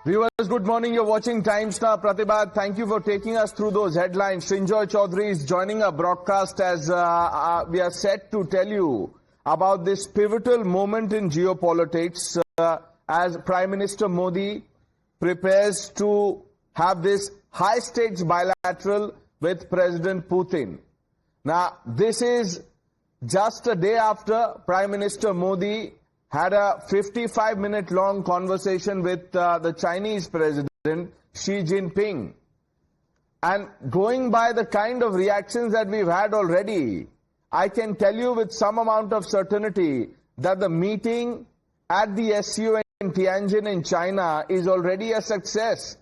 Viewers, good morning. You're watching Times Now. Pratibha, thank you for taking us through those headlines. Srinjoy Chaudhary is joining our broadcast as we are set to tell you about this pivotal moment in geopolitics as Prime Minister Modi prepares to have this high-stakes bilateral with President Putin. Now, this is just a day after Prime Minister Modi had a 55-minute long conversation with the Chinese President Xi Jinping. And going by the kind of reactions that we've had already, I can tell you with some amount of certainty that the meeting at the SCO in Tianjin in China is already a success.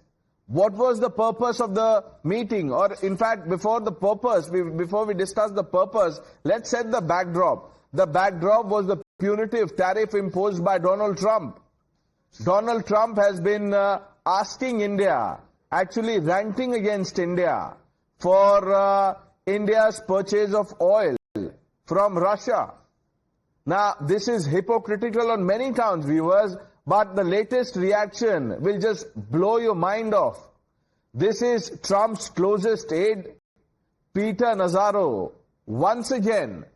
What was the purpose of the meeting? Or in fact, before we discuss the purpose, let's set the backdrop. The backdrop was the punitive tariff imposed by Donald Trump. Donald Trump has been asking India, actually ranting against India for India's purchase of oil from Russia. Now, this is hypocritical on many counts, viewers, but the latest reaction will just blow your mind off. This is Trump's closest aide, Peter Nazzaro, once again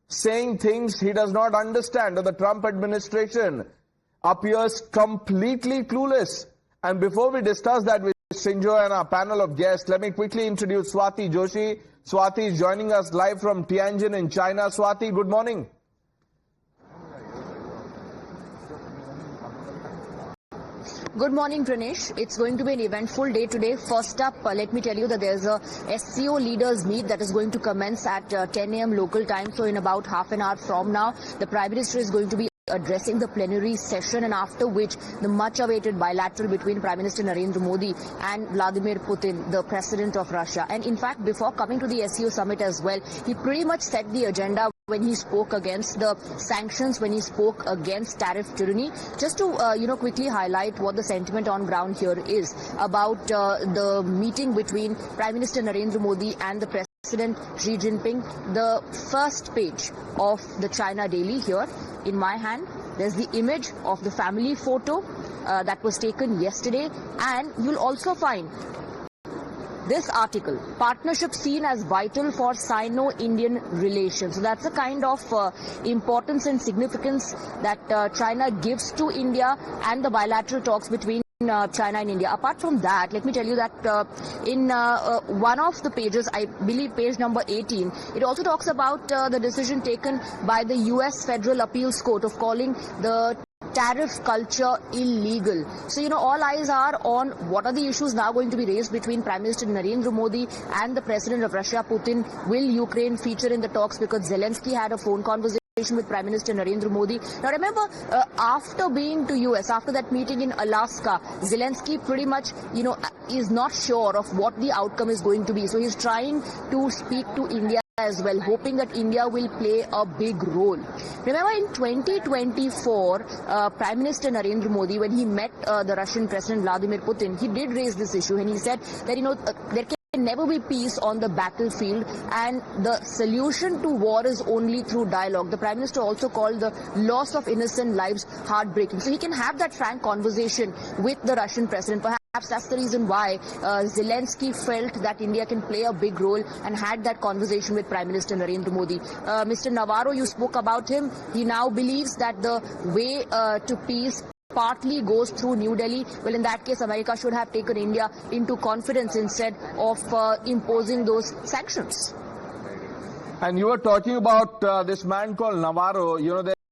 saying things he does not understand, or the Trump administration appears completely clueless. And before we discuss that with Srinjoy and our panel of guests, let me quickly introduce Swati Joshi. Swati is joining us live from Tianjin in China. Swati, good morning. Good morning, Pranesh. It's going to be an eventful day today. First up, let me tell you that there's a SCO Leaders Meet that is going to commence at 10 a.m. local time. So in about half an hour from now, the Prime Minister is going to be addressing the plenary session, and after which the much-awaited bilateral between Prime Minister Narendra Modi and Vladimir Putin, the President of Russia. And in fact, before coming to the SCO Summit as well, he pretty much set the agenda when he spoke against the sanctions, when he spoke against tariff tyranny. Just to quickly highlight what the sentiment on ground here is about the meeting between Prime Minister Narendra Modi and the President Xi Jinping. The first page of the China Daily here in my hand, there's the image of the family photo that was taken yesterday, and you'll also find this article, partnership seen as vital for Sino-Indian relations. So that's the kind of importance and significance that China gives to India and the bilateral talks between China and India. Apart from that, let me tell you that in one of the pages, I believe page number 18, it also talks about the decision taken by the US Federal Appeals Court of calling the tariff culture illegal. So, all eyes are on what are the issues now going to be raised between Prime Minister Narendra Modi and the President of Russia, Putin. Will Ukraine feature in the talks? Because Zelensky had a phone conversation with Prime Minister Narendra Modi. Now remember, after being to US, after that meeting in Alaska, Zelensky pretty much, is not sure of what the outcome is going to be. So he's trying to speak to India as well, hoping that India will play a big role. Remember in 2024, Prime Minister Narendra Modi, when he met the Russian President Vladimir Putin, he did raise this issue, and he said that, there can never be peace on the battlefield, and the solution to war is only through dialogue. The Prime Minister also called the loss of innocent lives heartbreaking. So he can have that frank conversation with the Russian President. Perhaps that's the reason why Zelensky felt that India can play a big role and had that conversation with Prime Minister Narendra Modi. Mr. Navarro, you spoke about him. He now believes that the way to peace partly goes through New Delhi. Well, in that case, America should have taken India into confidence instead of imposing those sanctions. And you were talking about this man called Navarro.